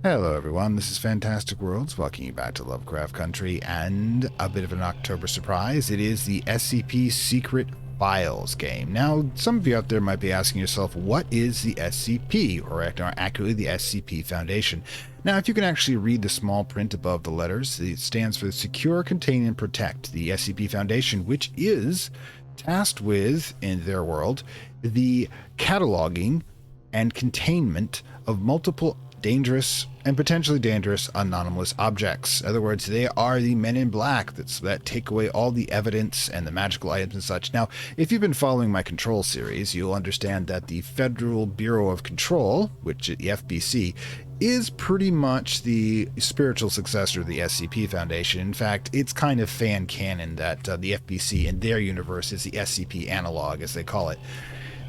Hello everyone, this is Fantastic Worlds, welcoming you back to Lovecraft Country, and a bit of an October surprise. It is the SCP Secret Files game. Now, some of you out there might be asking yourself, what is the SCP, or accurately, the SCP Foundation? Now, if you can actually read the small print above the letters, it stands for Secure, Contain, and Protect, the SCP Foundation, which is tasked with, in their world, the cataloging and containment of multiple dangerous and potentially dangerous anomalous objects. In other words, they are the men in black that take away all the evidence and the magical items and such. Now, if you've been following my Control series, you'll understand that the Federal Bureau of Control, which is the FBC, is pretty much the spiritual successor of the SCP Foundation. In fact, it's kind of fan canon that the FBC in their universe is the SCP analog, as they call it,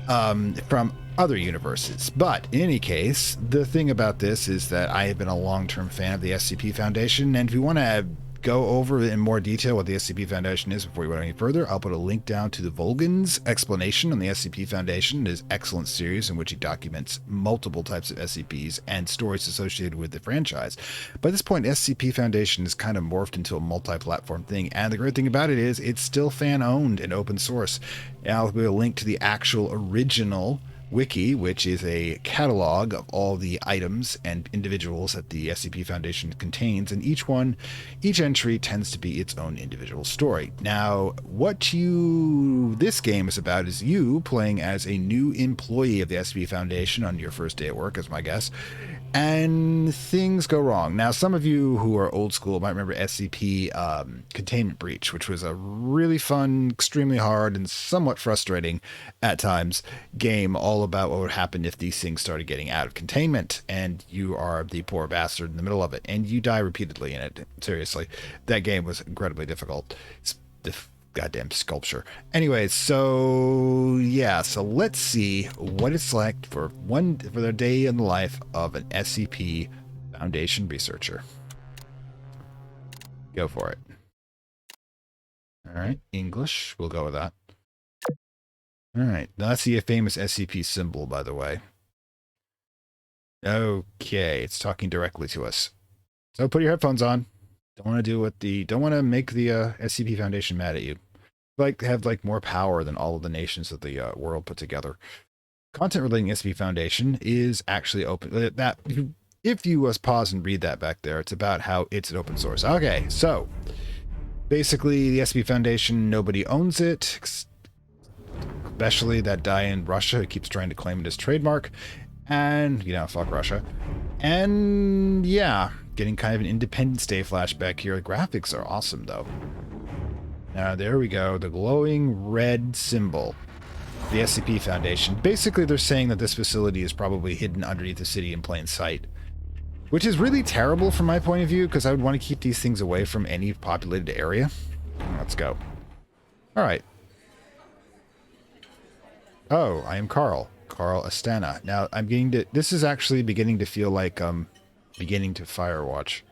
from other universes. But in any case, the thing about this is that I have been a long-term fan of the SCP Foundation, and if you want to go over in more detail what the SCP Foundation is before we go any further, I'll put a link down to the Volgan's explanation on the SCP Foundation. It is an excellent series in which he documents multiple types of SCPs and stories associated with the franchise. By this point, SCP Foundation is kind of morphed into a multi-platform thing, and the great thing about it is it's still fan-owned and open source. And I'll put a link to the actual original wiki, which is a catalog of all the items and individuals that the SCP Foundation contains, and each entry tends to be its own individual story. Now, this game is about is you playing as a new employee of the SCP Foundation on your first day at work, as my guess, and things go wrong. Now, some of you who are old school might remember SCP Containment Breach, which was a really fun, extremely hard, and somewhat frustrating at times game all about what would happen if these things started getting out of containment, and you are the poor bastard in the middle of it, and you die repeatedly in it. Seriously, that game was incredibly difficult. It's the goddamn sculpture. Anyways, so let's see what it's like for the day in the life of an SCP Foundation researcher. Go for it. All right, English, we'll go with that. All right, now that's the famous SCP symbol, by the way. Okay, it's talking directly to us. So put your headphones on. Don't want to make the SCP Foundation mad at you. Have more power than all of the nations of the world put together. Content relating SCP Foundation is actually open. That if you pause and read that back there, it's about how it's an open source. Okay, so basically the SCP Foundation, nobody owns it, especially that guy in Russia who keeps trying to claim it as trademark, and fuck Russia. And yeah, getting kind of an Independence Day flashback here. The graphics are awesome though. Now, there we go. The glowing red symbol. The SCP Foundation. Basically, they're saying that this facility is probably hidden underneath the city in plain sight. Which is really terrible from my point of view, because I would want to keep these things away from any populated area. Let's go. Alright. Oh, I am Carl. Carl Astana. Now, this is actually beginning to feel like, beginning to Firewatch.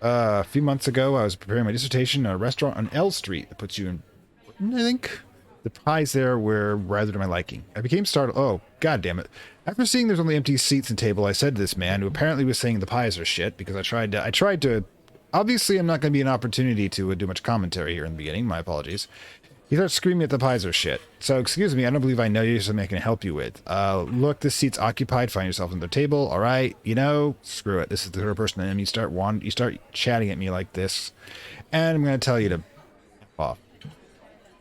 A few months ago, I was preparing my dissertation at a restaurant on L Street that puts you in Britain, I think. The pies there were rather to my liking. I became startled. Oh, god damn it. After seeing there's only empty seats and table, I said to this man, who apparently was saying the pies are shit, because I tried to... Obviously, I'm not going to be an opportunity to do much commentary here in the beginning. My apologies. He starts screaming at the pies are shit. So, excuse me, I don't believe I know you, something I can help you with. Look, this seat's occupied. Find yourself on the table. All right, screw it. This is the third person, and you start chatting at me like this, and I'm going to tell you to F off.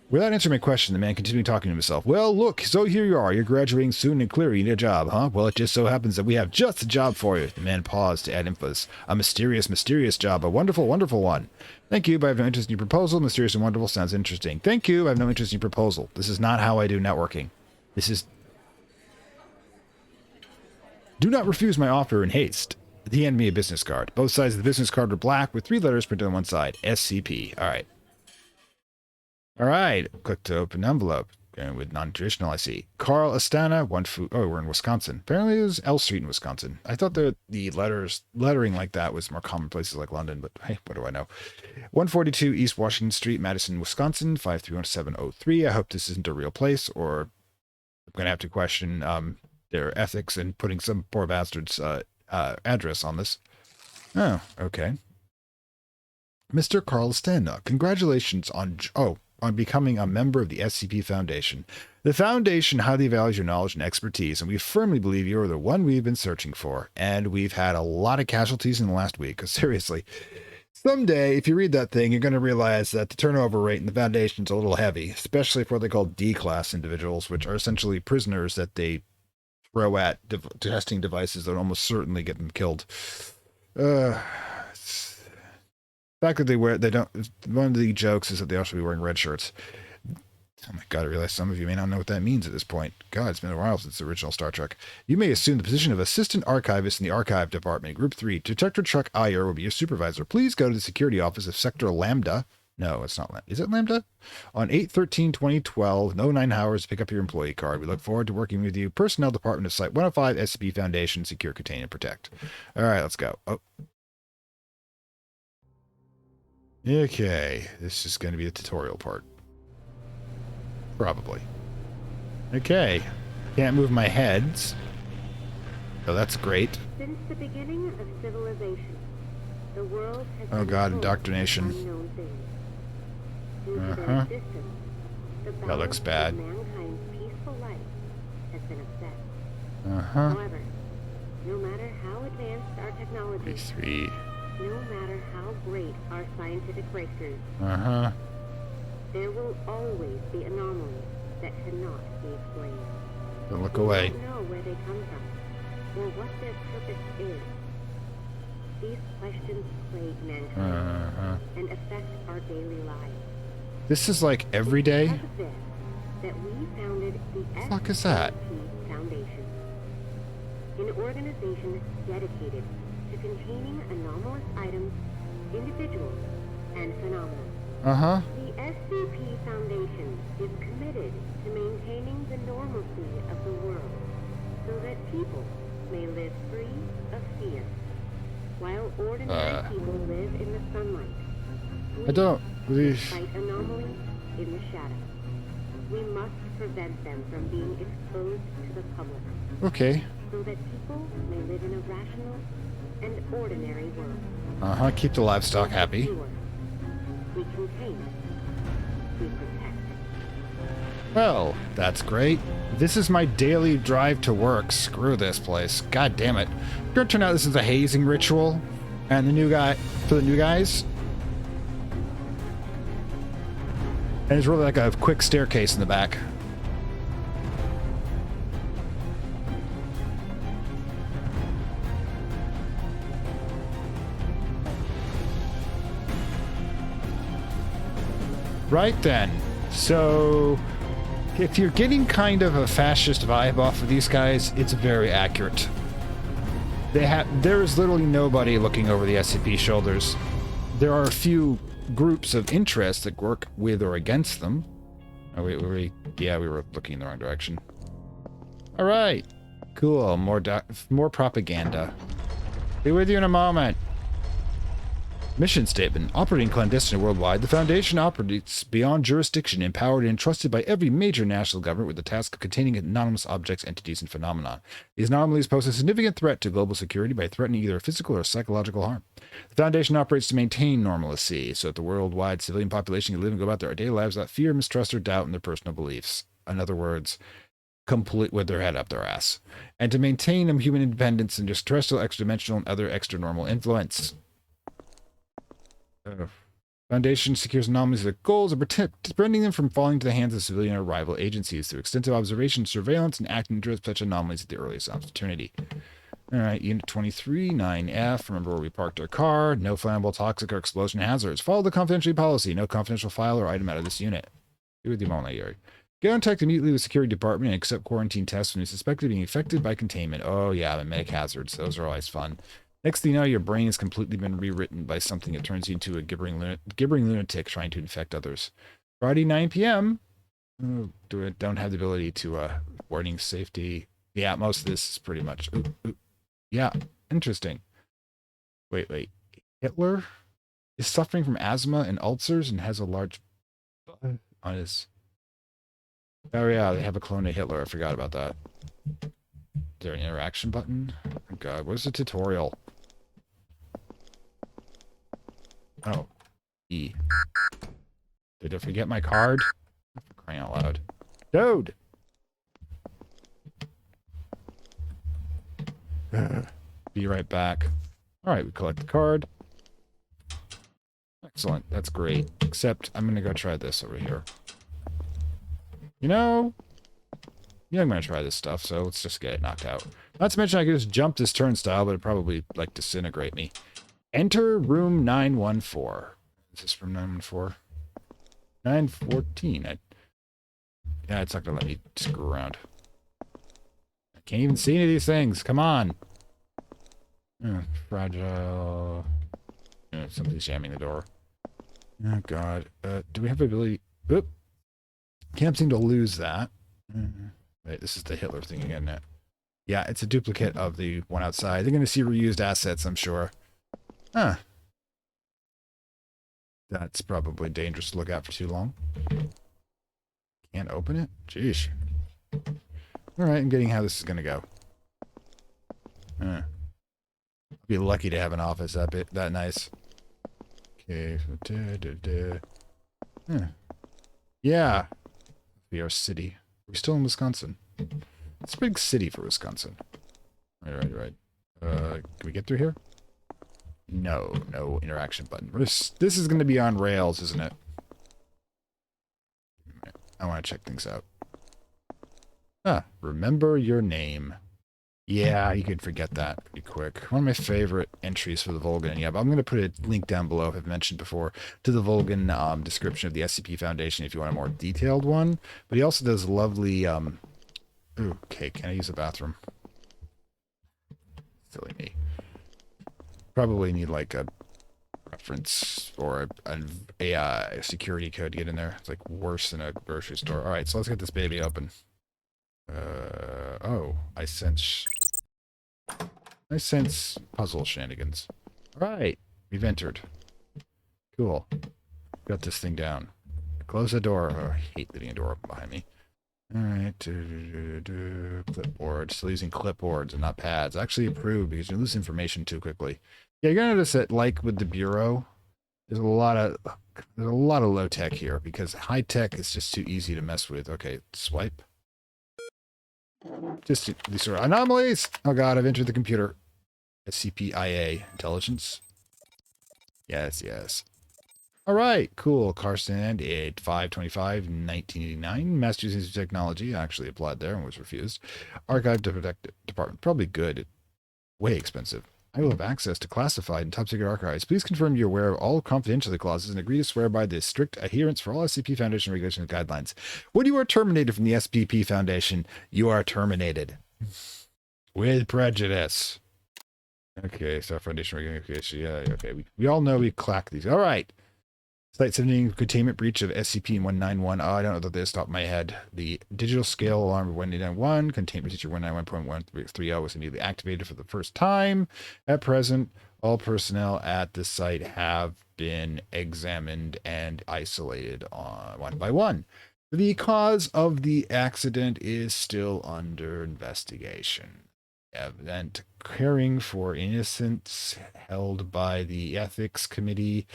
Without answering my question, the man continued talking to himself. Well, look, so here you are. You're graduating soon and clear. You need a job, huh? Well, it just so happens that we have just the job for you. The man paused to add emphasis. A mysterious, mysterious job. A wonderful, wonderful one. Thank you, but I have no interest in your proposal. Mysterious and wonderful sounds interesting. Thank you, I have no interest in your proposal. This is not how I do networking. Do not refuse my offer in haste. He handed me a business card. Both sides of the business card were black with 3 letters printed on one side. SCP. All right. All right. Click to open envelope. Going with non-traditional, I see. Carl Astana, Oh, we're in Wisconsin. Apparently it was L Street in Wisconsin. I thought the lettering like that was more common places like London, but hey, what do I know? 142 East Washington Street, Madison, Wisconsin, 5310703. I hope this isn't a real place, or I'm going to have to question their ethics and putting some poor bastard's address on this. Oh, okay. Mr. Carl Stanna, congratulations on becoming a member of the SCP Foundation. The Foundation highly values your knowledge and expertise, and we firmly believe you are the one we've been searching for. And we've had a lot of casualties in the last week. Seriously, someday, if you read that thing, you're going to realize that the turnover rate in the Foundation is a little heavy, especially for what they call D-class individuals, which are essentially prisoners that they throw at testing devices that almost certainly get them killed. The fact that they don't, one of the jokes is that they also be wearing red shirts. Oh my god, I realize some of you may not know what that means at this point. God, it's been a while since the original Star Trek. You may assume the position of Assistant Archivist in the Archive Department. Group 3, Detective Chuck Ayer will be your supervisor. Please go to the security office of Sector Lambda. No, it's not Lambda. Is it Lambda? On 8/13/2012, no 9 hours to pick up your employee card. We look forward to working with you. Personnel Department of Site 105, SCP Foundation, Secure, Contain, and Protect. Alright, let's go. Oh. Okay, this is going to be the tutorial part. Probably. Okay. Can't move my heads. Oh, that's great. Since the beginning of civilization, the world has oh god, indoctrination. That looks bad. Mankind's peaceful life has been upset. However, no matter how advanced our technology, 3. no matter how great our scientific breakthroughs, there will always be anomalies that cannot be explained. Don't look away. We don't know where they come from, or what their purpose is. These questions plague mankind and affect our daily lives. This is like every day? Because of this, that we founded the fuck is that? SCP Foundation, an organization dedicated to containing anomalous items, individuals, and phenomena. The SCP Foundation is committed to maintaining the normalcy of the world so that people may live free of fear, while ordinary people live in the sunlight. I don't believe... Fight anomalies in the shadows. We must prevent them from being exposed to the public. Okay. So that people may live in a rational and ordinary world. Keep the livestock happy. We contain. We protect. Well, that's great. This is my daily drive to work. Screw this place. God damn it. It's gonna turn out this is a hazing ritual. And the new guy, for the new guys. And it's really like a quick staircase in the back. Right then. So, if you're getting kind of a fascist vibe off of these guys, it's very accurate. There is literally nobody looking over the SCP shoulders. There are a few groups of interest that work with or against them. Oh, we were looking in the wrong direction. All right, cool. More propaganda. Be with you in a moment. Mission statement. Operating clandestinely worldwide, the Foundation operates beyond jurisdiction, empowered and entrusted by every major national government with the task of containing anonymous objects, entities, and phenomena. These anomalies pose a significant threat to global security by threatening either physical or psychological harm. The Foundation operates to maintain normalcy, so that the worldwide civilian population can live and go about their daily lives without fear, mistrust, or doubt in their personal beliefs. In other words, complete with their head up their ass. And to maintain human independence and just terrestrial, extra-dimensional, and other extra-normal influence. Foundation secures anomalies with goals of preventing them from falling into the hands of civilian or rival agencies through extensive observation, surveillance, and acting to address such anomalies at the earliest opportunity. Alright, Unit 23, 9F. Remember where we parked our car. No flammable, toxic, or explosion hazards. Follow the confidentiality policy. No confidential file or item out of this unit. Be with you moment, Yuri. Get in contact immediately with security department and accept quarantine tests when you suspect of being affected by containment. Oh yeah, the medic hazards. Those are always fun. Next thing you know, your brain has completely been rewritten by something that turns you into a gibbering lunatic trying to infect others. Friday, 9 p.m. Don't have the ability to warning safety. Yeah, most of this is pretty much. Yeah, interesting. Wait. Hitler is suffering from asthma and ulcers and has a large on his. Oh yeah, they have a clone of Hitler. I forgot about that. there an interaction button? Oh god, where's the tutorial? Oh, E. Did I forget my card? For crying out loud. Dude! Be right back. Alright, we collect the card. Excellent, that's great. Except, I'm gonna go try this over here. You know... Yeah, I'm gonna try this stuff, so let's just get it knocked out. Not to mention I could just jump this turnstile, but it'd probably, like, disintegrate me. Enter room 914. Is this room 914? 914. Yeah, it's not gonna let me screw around. I can't even see any of these things. Come on. Fragile. Something's jamming the door. Oh, God. Do we have the ability... Oop. Can't seem to lose that. Wait, this is the Hitler thing again. Yeah, it's a duplicate of the one outside. They're going to see reused assets, I'm sure. Huh. That's probably dangerous to look at for too long. Can't open it? Jeez. Alright, I'm getting how this is going to go. I'll be lucky to have an office that nice. Okay. Yeah. We are city. We're still in Wisconsin. It's a big city for Wisconsin. Right. Can we get through here? No interaction button. This is going to be on rails, isn't it? I want to check things out. Remember your name. Yeah, you could forget that pretty quick. One of my favorite entries for the Vulcan. Yeah, but I'm going to put a link down below, if I've mentioned before, to the Vulcan description of the SCP Foundation if you want a more detailed one. But he also does lovely... Ooh, okay, can I use the bathroom? Silly me. Probably need like a reference or a security code to get in there. It's like worse than a grocery store. Alright, so let's get this baby open. Oh, I sense puzzle shenanigans. Alright, we've entered. Cool. Got this thing down. Close the door. Oh, I hate leaving a door open behind me. Alright. Clipboard. Still using clipboards and not pads. Actually approved because you lose information too quickly. Yeah, you're gonna notice that, like with the bureau, there's a lot of low tech here because high tech is just too easy to mess with. Okay, swipe. Just these are anomalies. Oh god, I've entered the computer. SCP-IA intelligence. Yes. All right, cool. Carson at 5/25/1989. Massachusetts Institute of Technology. I actually applied there and was refused. Archive Department. Probably good. Way expensive. I will have access to classified and top-secret archives. Please confirm you're aware of all confidentiality clauses and agree to swear by the strict adherence for all SCP Foundation regulations and guidelines. When you are terminated from the SCP Foundation, you are terminated. With prejudice. Okay, so Foundation regulation. Yeah, okay. We all know we clack these. All right. Site 17 containment breach of SCP-191. Oh, I don't know this off the top of my head. The digital scale alarm of 1891, containment procedure 191.130 was immediately activated for the first time. At present, all personnel at the site have been examined and isolated one by one. The cause of the accident is still under investigation. Event caring for innocence held by the Ethics Committee.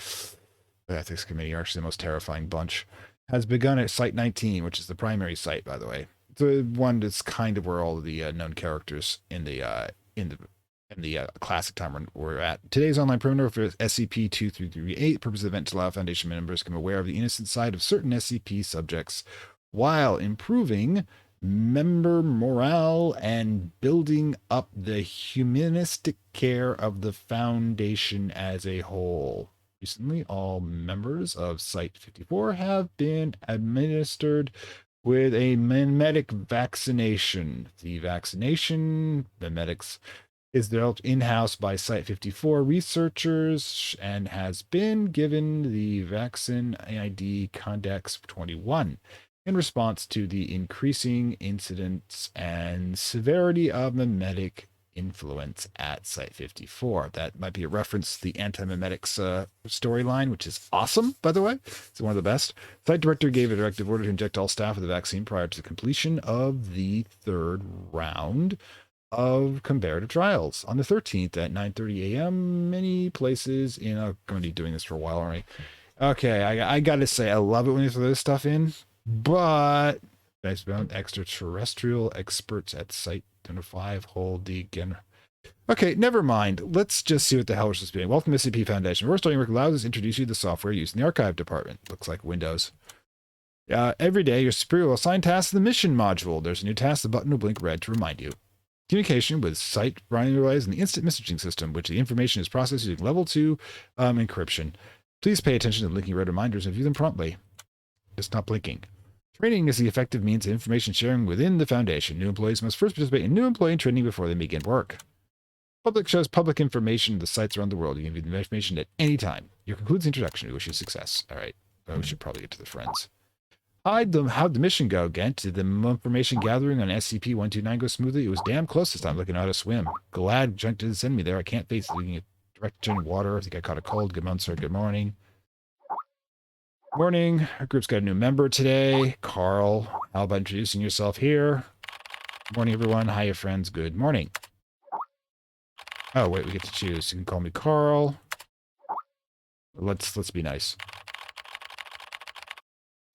The Ethics Committee are actually the most terrifying bunch. Has begun at Site 19, which is the primary site, by the way. The one that's kind of where all of the known characters in the classic time we're at. Today's online perimeter for SCP-2338 purpose of the event to allow Foundation members to become aware of the innocent side of certain SCP subjects, while improving member morale and building up the humanistic care of the Foundation as a whole. Recently, all members of Site 54 have been administered with a mimetic vaccination. The vaccination, mimetics, is developed in-house by Site 54 researchers and has been given the Vaccine ID Codex 21 in response to the increasing incidence and severity of mimetic influence at Site 54. That might be a reference to the anti-mimetics storyline, which is awesome, by the way. It's one of the best. Site director gave a directive order to inject all staff with the vaccine prior to the completion of the third round. of comparative trials on the 13th at 9:30 a.m. Many places in. I'm going to be doing this for a while, all right? Okay, I got to say, I love it when you throw this stuff in, but basebound extraterrestrial experts at site 5 hold the again. Okay, never mind. Let's just see what the hell we're supposed to be doing. Welcome to SCP Foundation. We're starting work allows us to introduce you to the software used in the archive department. Looks like Windows. Every day, your superior will assign tasks to the mission module. There's a new task. The button will blink red to remind you. Communication with site relies on the instant messaging system, which the information is processed using level 2 encryption. Please pay attention to the blinking red reminders and view them promptly. Just not blinking. Training is the effective means of information sharing within the Foundation. New employees must first participate in new employee training before they begin work. Public shows public information of the sites around the world. You can view the information at any time. Your concludes the introduction. We wish you success. All right. We should probably get to the friends. How'd the mission go, Gent? Did the information gathering on SCP-129 go smoothly? It was damn close this time, looking how to swim. Glad Junk didn't send me there. I can't face leaving it direct in water. I think I caught a cold. Good morning, sir. Good morning. Morning. Our group's got a new member today. Carl. How about introducing yourself here? Morning, everyone. Hiya, friends. Good morning. Oh, wait, we get to choose. You can call me Carl. Let's be nice.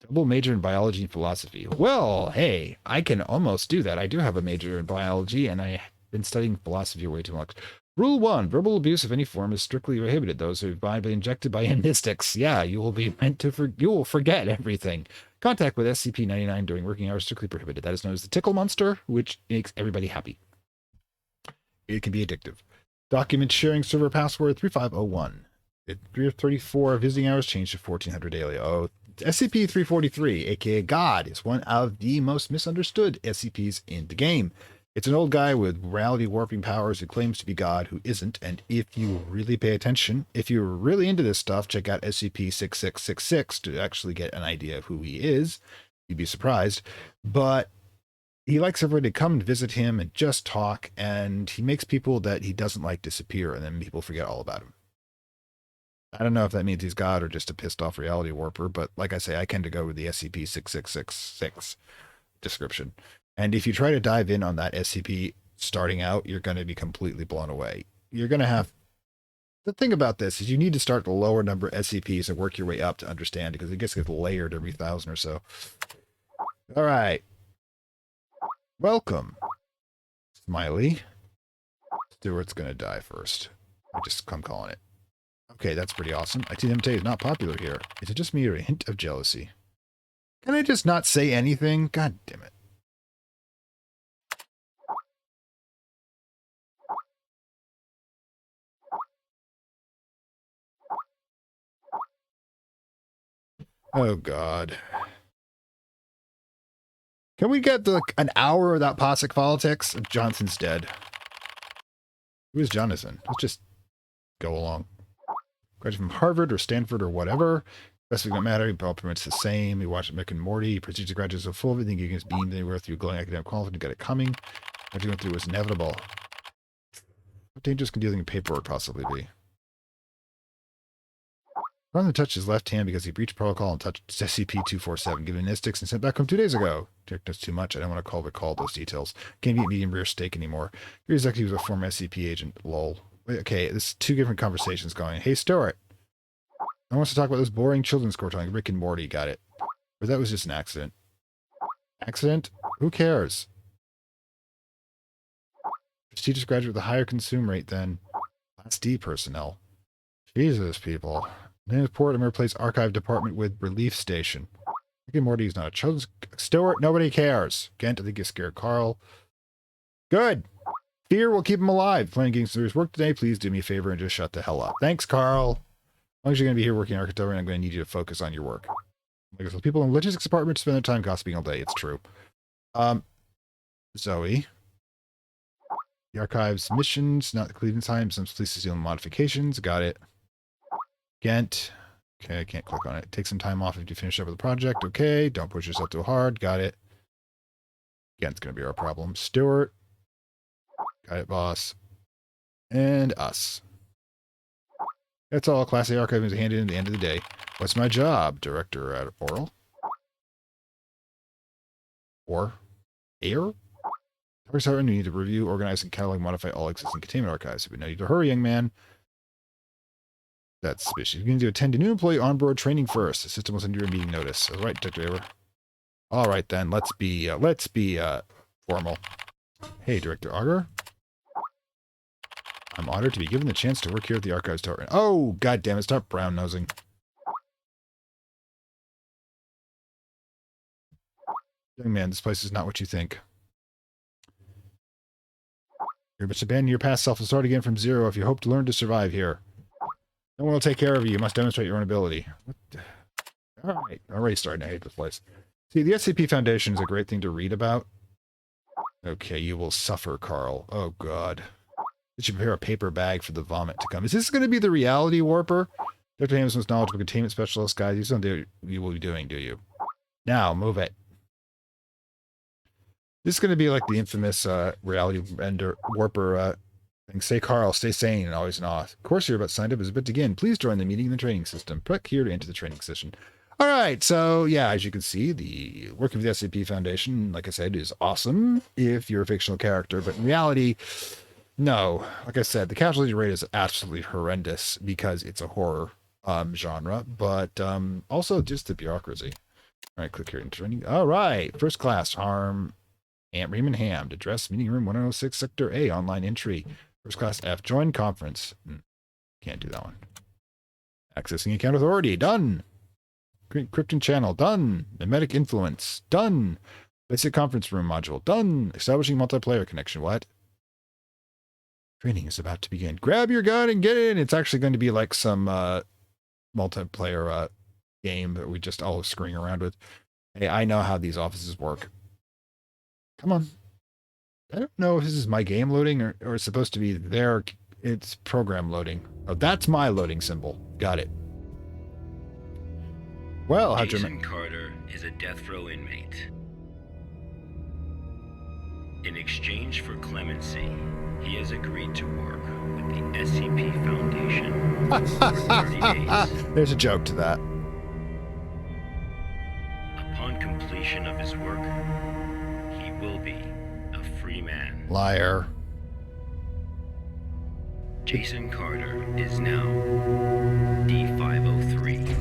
Double major in biology and philosophy. Well, hey, I can almost do that. I do have a major in biology, and I've been studying philosophy way too much. Rule 1, verbal abuse of any form is strictly prohibited. Those who have been injected by mystics. Yeah, you will be meant to you will forget everything. Contact with SCP-99 during working hours strictly prohibited. That is known as the tickle monster, which makes everybody happy. It can be addictive. Document sharing server password 3501. At 3:34 visiting hours changed to 1400 daily. Oh, SCP-343, aka God, is one of the most misunderstood SCPs in the game. It's an old guy with reality warping powers who claims to be God who isn't, and if you really pay attention, if you're really into this stuff, check out SCP-6666 to actually get an idea of who he is. You'd be surprised. But he likes everybody to come and visit him and just talk, and he makes people that he doesn't like disappear, and then people forget all about him. I don't know if that means he's God or just a pissed off reality warper, but like I say, I tend to go with the SCP-6666 description. And if you try to dive in on that SCP starting out, you're going to be completely blown away. You're going to have... The thing about this is you need to start the lower number SCPs and work your way up to understand, because it gets layered every 1,000 or so. All right. Welcome. Smiley. Stuart's going to die first. I'm calling it. Okay, that's pretty awesome. ITMT is not popular here. Is it just me or a hint of jealousy? Can I just not say anything? God damn it. Oh, God. Can we get an hour without Posic politics? Johnson's dead. Who is Jonathan? Let's just go along. Graduate from Harvard or Stanford or whatever. Best don't matter. All permits the same. You watch Mick and Morty. Prestigious graduates so full of everything you can beam anywhere through glowing academic quality. You got it coming. What you went through was inevitable. How dangerous can dealing in paperwork possibly be? Ron touched his left hand because he breached protocol and touched SCP-247, given mystics and sent back home 2 days ago. That's too much. I don't want to recall those details. Can't eat medium rare steak anymore. Your executive was a former SCP agent. Lol. Okay, there's 2 different conversations going. Hey, Stuart. I want to talk about those boring children's court talking. Rick and Morty, got it. Or that was just an accident. Accident? Who cares? Prestigious graduate with a higher consume rate than Class D personnel. Jesus, people. Name report and replace archive department with relief station. Rick and Morty is not a children's... Stuart, nobody cares. Gent, I think you scared Carl. Good. Fear will keep him alive. Planning getting serious work today. Please do me a favor and just shut the hell up. Thanks, Carl. As long as you're going to be here working in architecture, I'm going to need you to focus on your work. Because people in the logistics department spend their time gossiping all day. It's true. Zoe. The archives missions, not the Cleveland time. Some police dealing modifications. Got it. Gent. Okay, I can't click on it. Take some time off if you finish up with the project. Okay, don't push yourself too hard. Got it. Gent's going to be our problem. Stuart. Got it, boss. And us. That's all. Class A archiving is handed in at the end of the day. What's my job? Director at Oral? Or? Air? First, however, you need to review, organize, and catalog, modify all existing containment archives. We know you to hurry, young man. That's suspicious. You need to attend a new employee onboard training first. The system will send you a meeting notice. All right, Detective Avery. All right, then. Let's be formal. Hey, Director Auger. I'm honored to be given the chance to work here at the Archives Tower. Oh, God damn it. Stop brown-nosing. Young man, this place is not what you think. You must abandon your past self and start again from zero if you hope to learn to survive here. No one will take care of you. You must demonstrate your own ability. All right. Already starting to hate this place. See, the SCP Foundation is a great thing to read about. Okay, you will suffer, Carl. Oh, God. Did you prepare a paper bag for the vomit to come? Is this going to be the reality warper? Dr. Ham's most knowledgeable containment specialist, guys. You don't do what you will be doing, do you? Now, move it. This is going to be like the infamous reality warper thing. Say, Carl, stay sane and always in awe. Of course, you're about signed up as a bit to begin. Please join the meeting in the training system. Click here to enter the training session. All right, so yeah, as you can see, the work of the SCP Foundation, like I said, is awesome if you're a fictional character, but in reality, no. Like I said, the casualty rate is absolutely horrendous because it's a horror genre, but also just the bureaucracy. All right, click here in training. All right, first class, Harm, Aunt Raymond Ham, address meeting room 106, Sector A, online entry. First class F, join conference. Can't do that one. Accessing account authority, done. Encrypting channel, done. Mimetic influence, done. Basic conference room module, done. Establishing multiplayer connection, what? Training is about to begin. Grab your gun and get in. It's actually going to be like some multiplayer game that we just all screwing around with. Hey, I know how these offices work. Come on. I don't know if this is my game loading or it's supposed to be their... It's program loading. Oh, that's my loading symbol. Got it. Well, Jason Carter is a death row inmate. In exchange for clemency, he has agreed to work with the SCP Foundation for 30 days. There's a joke to that. Upon completion of his work, he will be a free man. Liar. Jason Carter is now D503.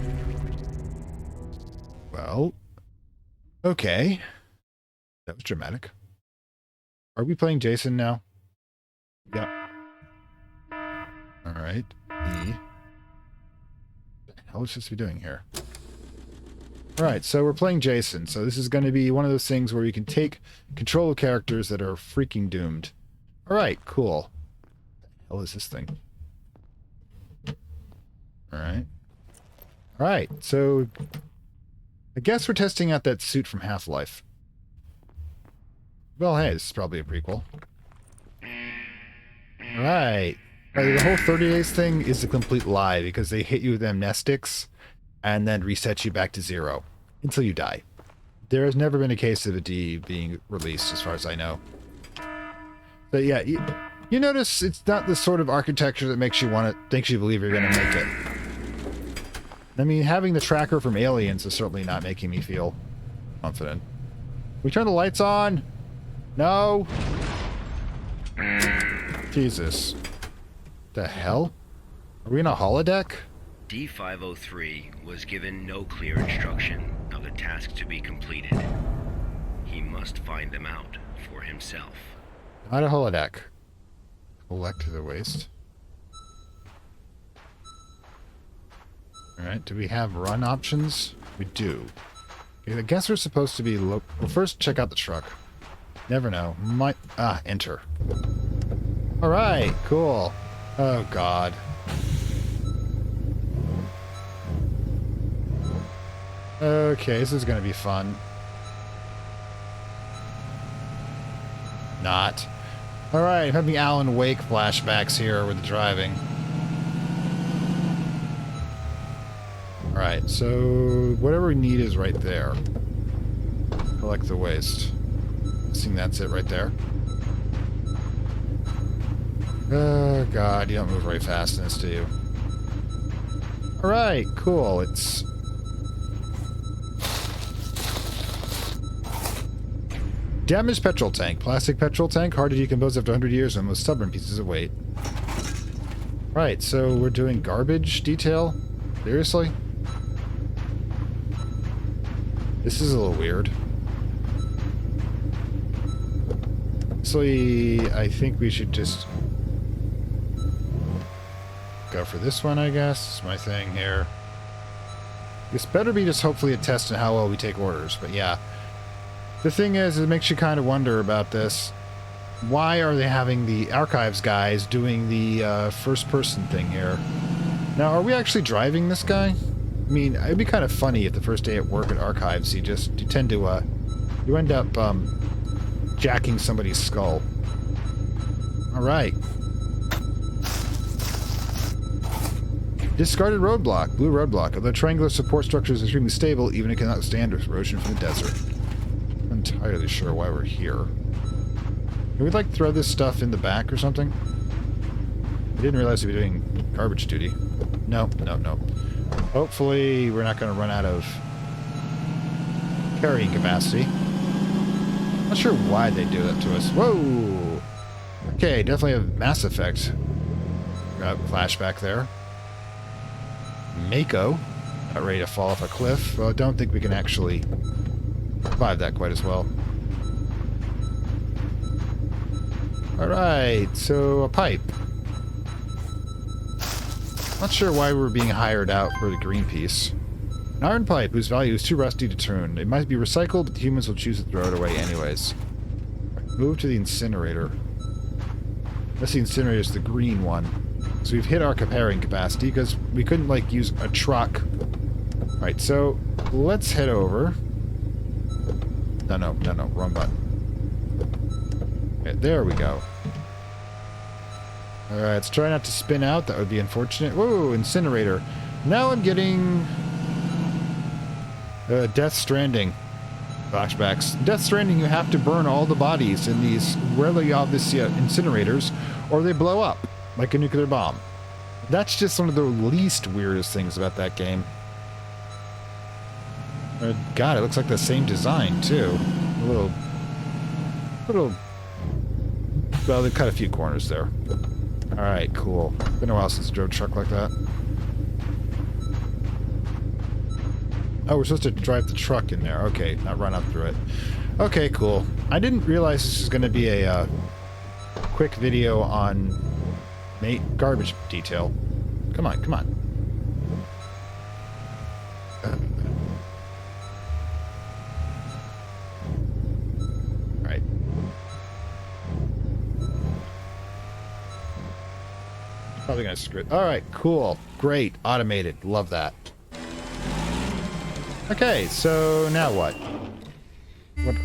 Well, okay. That was dramatic. Are we playing Jason now? Yeah. All right. E. What the hell is this we doing here? All right, so we're playing Jason. So this is going to be one of those things where you can take control of characters that are freaking doomed. All right, cool. What the hell is this thing? All right. All right, so I guess we're testing out that suit from Half-Life. Well, hey, this is probably a prequel. Alright. The whole 30 days thing is a complete lie because they hit you with amnestics and then reset you back to zero until you die. There has never been a case of a D being released, as far as I know. But yeah, you notice it's not the sort of architecture that makes you believe you're going to make it. I mean, having the tracker from Aliens is certainly not making me feel confident. We turn the lights on? No. Jesus. The hell? Are we in a holodeck? D503 was given no clear instruction of the task to be completed. He must find them out for himself. Not a holodeck. Collect the waste. Alright, do we have run options? We do. Okay, I guess we're supposed to be well, first check out the truck. Never know. Enter. Alright, cool. Oh, God. Okay, this is gonna be fun. Not. Alright, I'm having Alan Wake flashbacks here with the driving. Alright, so whatever we need is right there. Collect the waste. I think that's it right there. Oh, God, you don't move very fast in this, do you? Alright, cool. Damaged petrol tank. Plastic petrol tank, hard to decompose after 100 years and most stubborn pieces of weight. Right, so we're doing garbage detail? Seriously? This is a little weird. Honestly, I think we should just go for this one, I guess. It's my thing here. This better be just hopefully a test on how well we take orders, but yeah. The thing is, it makes you kind of wonder about this. Why are they having the archives guys doing the first-person thing here? Now, are we actually driving this guy? I mean, it'd be kind of funny if the first day at work at archives, you tend to, you end up, jacking somebody's skull. Alright. Discarded roadblock. Blue roadblock. Although triangular support structure is extremely stable, even it cannot withstand erosion from the desert. I'm entirely sure why we're here. Can we, like, throw this stuff in the back or something? I didn't realize we'd be doing garbage duty. No, no, no. Hopefully we're not going to run out of carrying capacity. Not sure why they do that to us. Whoa! Okay, definitely a Mass Effect flashback there. Mako, not ready to fall off a cliff. Well, I don't think we can actually survive that quite as well. Alright, so a pipe. Not sure why we're being hired out for the green piece. An iron pipe whose value is too rusty to turn. It might be recycled, but the humans will choose to throw it away anyways. Move to the incinerator. That's the incinerator is the green one. So we've hit our carrying capacity because we couldn't, like, use a truck. Alright, so let's head over. No, wrong button. Okay, there we go. Alright, let's try not to spin out. That would be unfortunate. Whoa, incinerator. Now I'm getting Death Stranding flashbacks. Death Stranding, you have to burn all the bodies in these rarely obvious incinerators, or they blow up like a nuclear bomb. That's just one of the least weirdest things about that game. God, it looks like the same design too. A little. Well, they cut a few corners there. All right, cool. Been a while since I drove a truck like that. Oh, we're supposed to drive the truck in there. Okay, not run up through it. Okay, cool. I didn't realize this was going to be a quick video on garbage detail. Come on, come on. Right. Probably going to screw it. All right, cool. Great. Automated. Love that. Okay, so now what? What?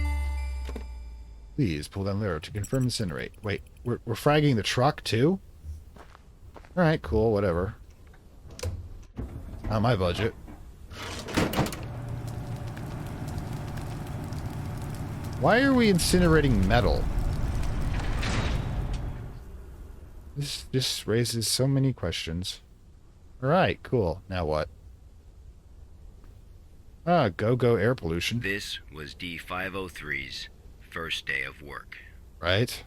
Please pull down Lyra to confirm incinerate. Wait, we're fragging the truck too? Alright, cool, whatever. Not my budget. Why are we incinerating metal? This raises so many questions. Alright, cool. Now what? Ah, go air pollution. This was D503's first day of work. Right.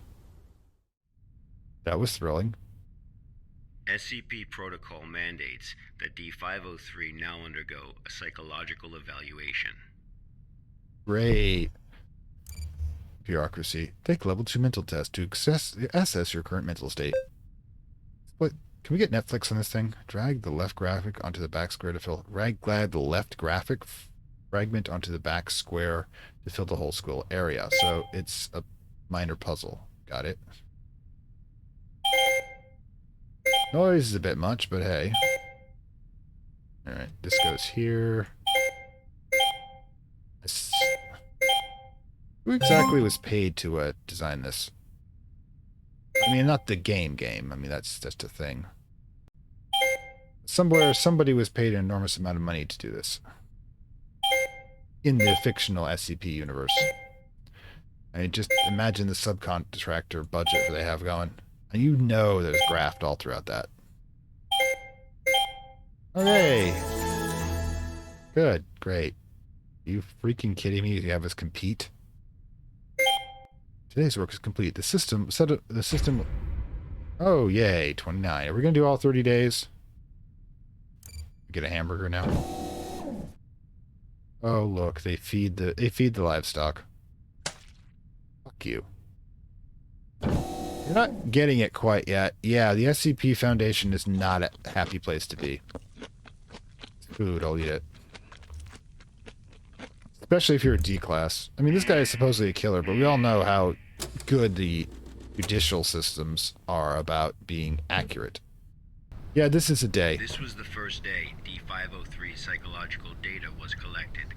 That was thrilling. SCP protocol mandates that D503 now undergo a psychological evaluation. Great. Bureaucracy. Take level 2 mental test to assess your current mental state. What? Can we get Netflix on this thing? Drag the left graphic onto the back square to fill. Drag the left graphic fragment onto the back square to fill the whole school area. So it's a minor puzzle. Got it. Noise is a bit much, but hey. Alright, this goes here. Who exactly was paid to design this? I mean, not the game. I mean, that's just a thing. Somewhere, somebody was paid an enormous amount of money to do this. In the fictional SCP universe. I mean, just imagine the subcontractor budget they have going. And you know there's graft all throughout that. Okay. Good, great. Are you freaking kidding me? You have us compete? Today's work is complete. The system Oh, yay, 29. Are we going to do all 30 days? Get a hamburger now. Oh, look, they feed the livestock. Fuck you. You're not getting it quite yet. Yeah, the SCP Foundation is not a happy place to be. Food, I'll eat it. Especially if you're a D-class. I mean, this guy is supposedly a killer, but we all know how good the judicial systems are about being accurate. Yeah, this is a day. This was the first day D503 psychological data was collected.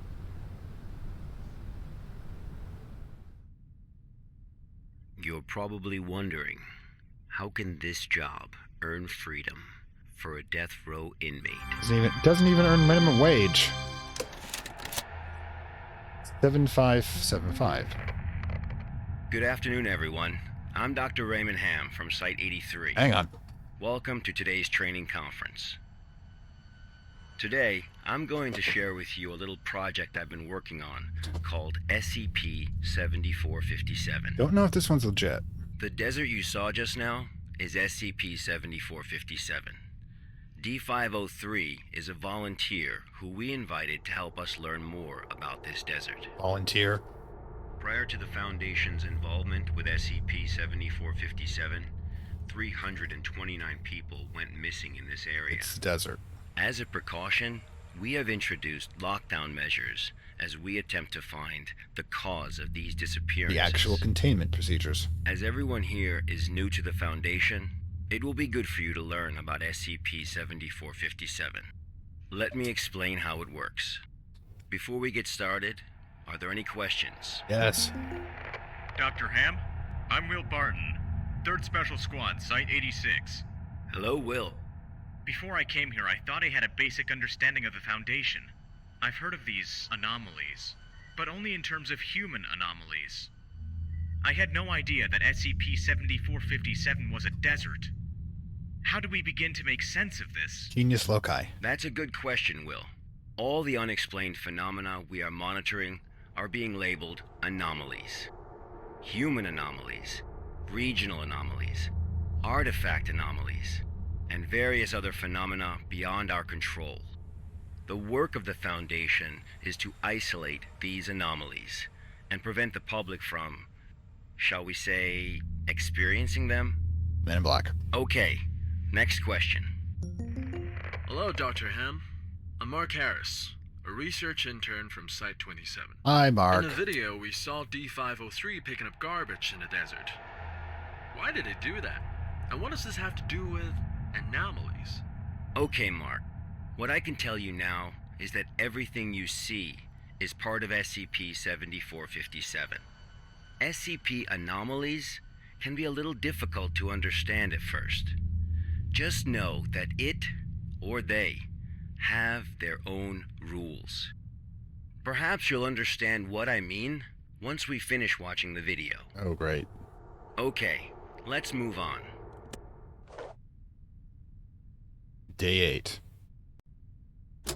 You're probably wondering, how can this job earn freedom for a death row inmate? Doesn't even earn minimum wage. 7575. Good afternoon, everyone. I'm Dr. Raymond Ham from Site 83. Hang on. Welcome to today's training conference. Today, I'm going to share with you a little project I've been working on called SCP-7457. Don't know if this one's legit. The desert you saw just now is SCP-7457. D503 is a volunteer who we invited to help us learn more about this desert. Volunteer? Prior to the Foundation's involvement with SCP-7457, 329 people went missing in this area. It's the desert. As a precaution, we have introduced lockdown measures as we attempt to find the cause of these disappearances. The actual containment procedures. As everyone here is new to the Foundation, it will be good for you to learn about SCP-7457. Let me explain how it works. Before we get started, are there any questions? Yes. Dr. Ham, I'm Will Barton, 3rd Special Squad, Site 86. Hello, Will. Before I came here, I thought I had a basic understanding of the Foundation. I've heard of these anomalies, but only in terms of human anomalies. I had no idea that SCP-7457 was a desert. How do we begin to make sense of this? Genius loci. That's a good question, Will. All the unexplained phenomena we are monitoring are being labeled anomalies. Human anomalies, regional anomalies, artifact anomalies, and various other phenomena beyond our control. The work of the Foundation is to isolate these anomalies and prevent the public from, shall we say, experiencing them? Men in Black. Okay, next question. Hello, Dr. Ham. I'm Mark Harris, a research intern from Site 27. Hi, Mark. In the video, we saw D503 picking up garbage in the desert. Why did it do that? And what does this have to do with anomalies? Okay, Mark. What I can tell you now is that everything you see is part of SCP-7457. SCP anomalies can be a little difficult to understand at first. Just know that it, or they, have their own rules. Perhaps you'll understand what I mean once we finish watching the video. Oh, great. Okay, let's move on. Day 8.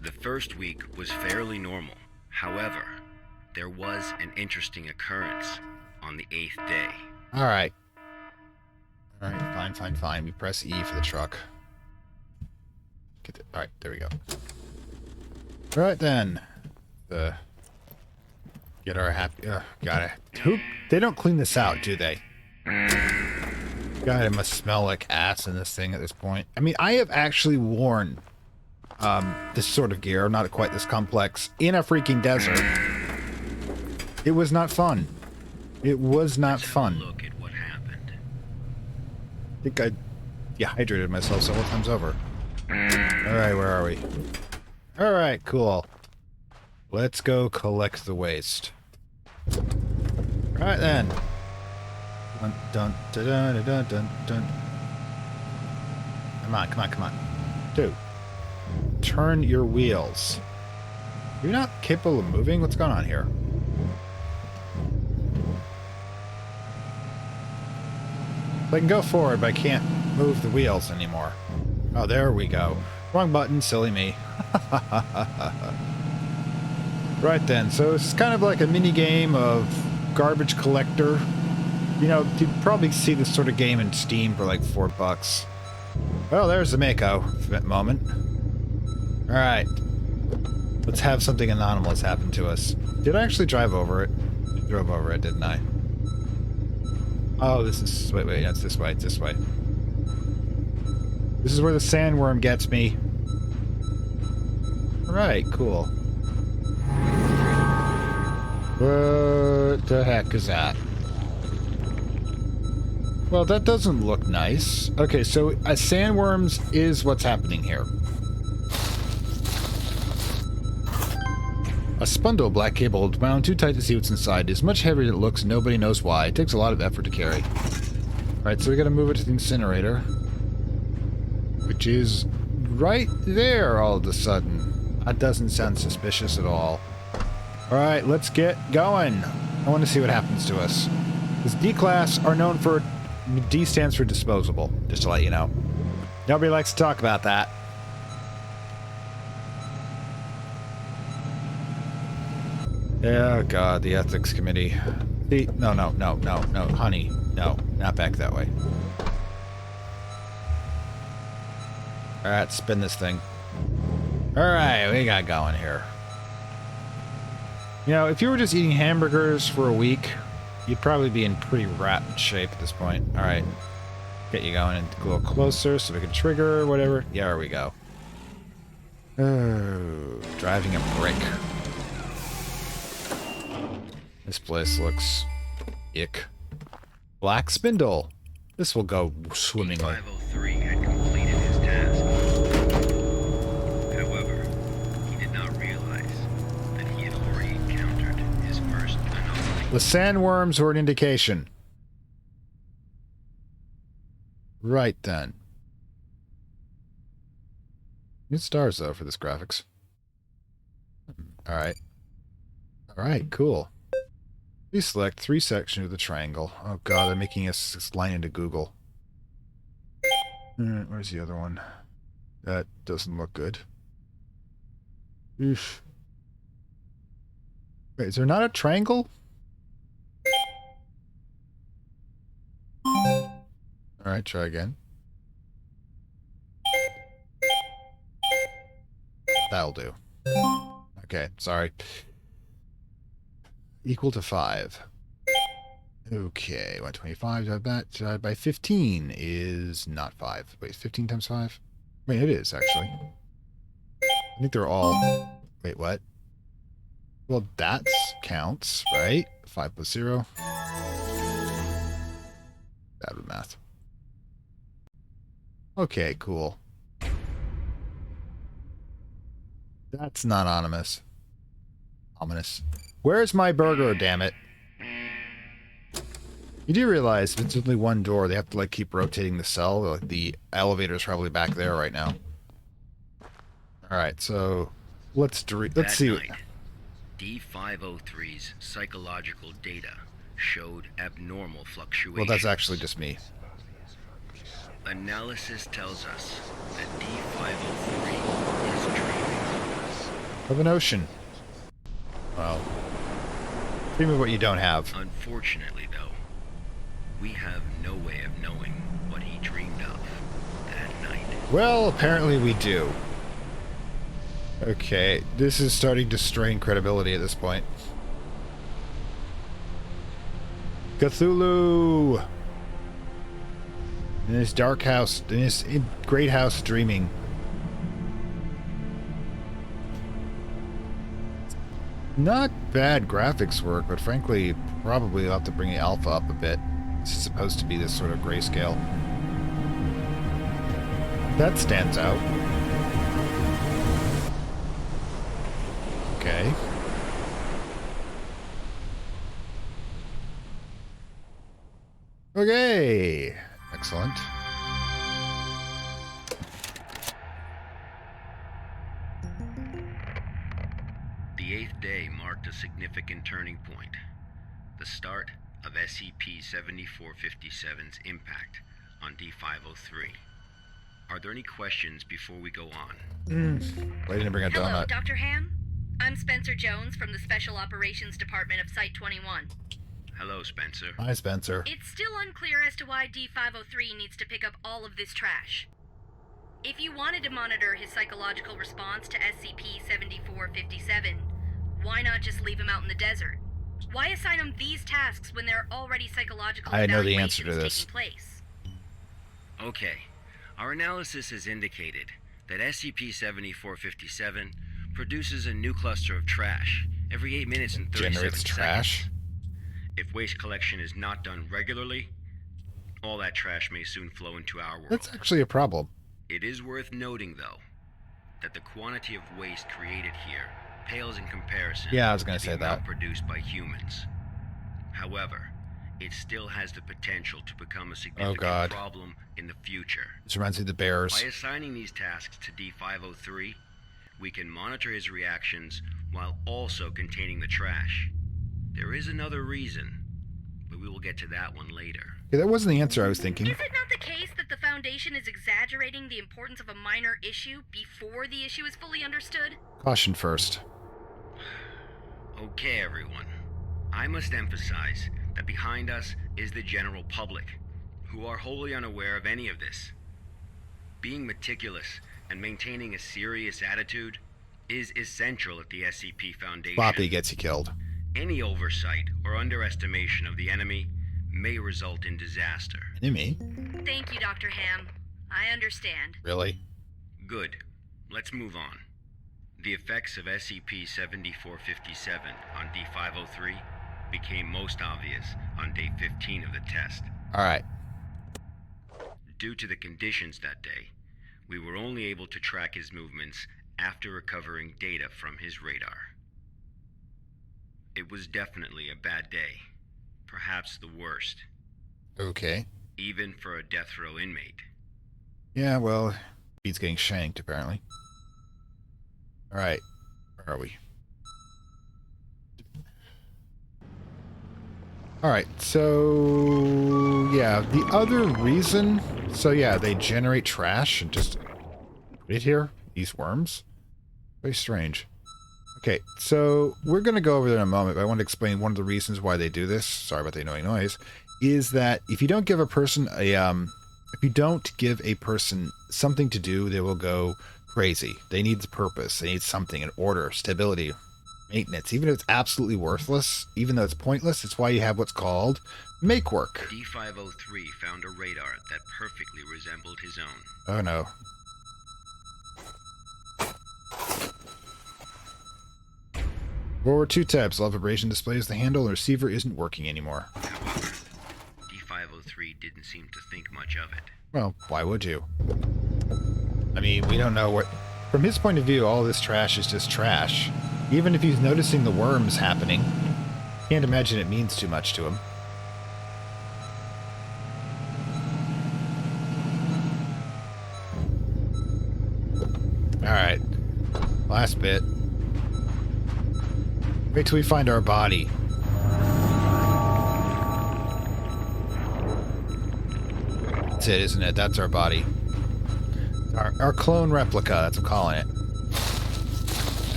The first week was fairly normal. However, there was an interesting occurrence on the 8th day. Alright. Alright, fine. We press E for the truck. Alright, there we go. Alright then. Get our happy... got it. They don't clean this out, do they? God, it must smell like ass in this thing at this point. I mean, I have actually worn this sort of gear, not quite this complex, in a freaking desert. It was not fun. It was not fun. Look at what happened. I think I dehydrated myself several times over. Alright, where are we? Alright, cool. Let's go collect the waste. Alright then. Dun, dun, dun, dun, dun, dun. Come on. 2. Turn your wheels. You're not capable of moving? What's going on here? I can go forward, but I can't move the wheels anymore. Oh, there we go. Wrong button, silly me. Right then, so it's kind of like a mini game of garbage collector. You know, you'd probably see this sort of game in Steam for like $4. Well, there's the Mako moment. Alright. Let's have something anomalous happen to us. Did I actually drive over it? I drove over it, didn't I? Oh, this is... Wait, that's this way. It's this way. This is where the sandworm gets me. Alright, cool. What the heck is that? Well, that doesn't look nice. Okay, so sandworms is what's happening here. A spundle black cable wound too tight to see what's inside. It's much heavier than it looks. Nobody knows why. It takes a lot of effort to carry. Alright, so we gotta move it to the incinerator. Which is right there all of a sudden. That doesn't sound suspicious at all. Alright, let's get going. I want to see what happens to us. This D-class are known for... D stands for disposable, just to let you know. Nobody likes to talk about that. Oh god, the ethics committee. See, no, honey. No, not back that way. Alright, spin this thing. Alright, we got going here. You know, if you were just eating hamburgers for a week, you'd probably be in pretty rotten shape at this point. Alright. Get you going a little closer so we can trigger, whatever. Yeah, there we go. Oh, driving a brick. This place looks ick. Black spindle. This will go swimmingly. 503 had completed his task. However, he did not realize that he had already encountered his first anomaly. The sandworms were an indication. Right then. Good stars, though, for this graphics. Alright. Alright, cool. Please select 3 sections of the triangle. Oh god, they're making us line into Google. Where's the other one? That doesn't look good. Oof. Wait, is there not a triangle? Alright, try again. That'll do. Okay, sorry. Equal to 5. Okay, 125 divided by 15 is not 5. Wait, 15 times 5? Wait, it is, actually. I think they're all... Wait, what? Well, that counts, right? 5 plus 0. Bad with math. Okay, cool. That's not ominous. Ominous. Where's my burger, damn it? You do realize if it's only one door, they have to, like, keep rotating the cell. Like, the elevator's probably back there right now. Alright, so... Let's see what... D503's psychological data showed abnormal fluctuations. Well, that's actually just me. Analysis tells us that D503 is dreaming. Of an ocean. Well... Dream of what you don't have. Unfortunately, though, we have no way of knowing what he dreamed of that night. Well, apparently we do. Okay, this is starting to strain credibility at this point. Cthulhu! In his dark house, in his great house dreaming. Not bad graphics work, but frankly, probably I'll have to bring the alpha up a bit. This is supposed to be this sort of grayscale. That stands out. Okay. Okay. Excellent. The 8th day marked a significant turning point. The start of SCP-7457's impact on D503. Are there any questions before we go on? Waiting to bring a donut. Hello, Dr. Ham? I'm Spencer Jones from the Special Operations Department of Site 21. Hello, Spencer. Hi, Spencer. It's still unclear as to why D503 needs to pick up all of this trash. If you wanted to monitor his psychological response to SCP-7457, why not just leave him out in the desert? Why assign him these tasks when there are already psychological I know the answer to this. taking place? Okay. Our analysis has indicated that SCP-7457 produces a new cluster of trash every 8 minutes and 37 Generates seconds. trash? If waste collection is not done regularly, all that trash may soon flow into our world. That's actually a problem. It is worth noting, though, that the quantity of waste created here pales in comparison Yeah, I was gonna to say the amount that. produced by humans. However, it still has the potential to become a significant God. problem in the future. This reminds me of the Bears. By assigning these tasks to D503, we can monitor his reactions while also containing the trash. There is another reason, but we will get to that one later. Yeah, that wasn't the answer I was thinking. Is it not the case that the Foundation is exaggerating the importance of a minor issue before the issue is fully understood? Caution first. Okay, everyone. I must emphasize that behind us is the general public, who are wholly unaware of any of this. Being meticulous and maintaining a serious attitude is essential at the SCP Foundation. Floppy gets you killed. Any oversight or underestimation of the enemy may result in disaster. Enemy? Thank you, Dr. Ham. I understand. Really? Good. Let's move on. The effects of SCP-7457 on D503 became most obvious on day 15 of the test. Alright. Due to the conditions that day, we were only able to track his movements after recovering data from his radar. It was definitely a bad day. Perhaps the worst. Okay. Even for a death row inmate. Yeah, well, he's getting shanked, apparently. Alright. Where are we? Alright, so... yeah, the other reason... so yeah, they generate trash and just put it here? These worms? Very strange. Okay, so we're going to go over that in a moment, but I want to explain one of the reasons why they do this. Sorry about the annoying noise. Is that if you don't give a person a, if you don't give a person something to do, they will go crazy. They need purpose. They need something, an order, stability, maintenance. Even if it's absolutely worthless, even though it's pointless, it's why you have what's called make work. D503 found a radar that perfectly resembled his own. Oh no. World War II tabs. Low vibration displays the handle and the receiver isn't working anymore. However, D503 didn't seem to think much of it. Well, why would you? I mean, we don't know what... from his point of view, all this trash is just trash. Even if he's noticing the worms happening, can't imagine it means too much to him. Alright. Last bit. Wait till we find our body. That's it, isn't it? That's our body. Our clone replica, that's what I'm calling it.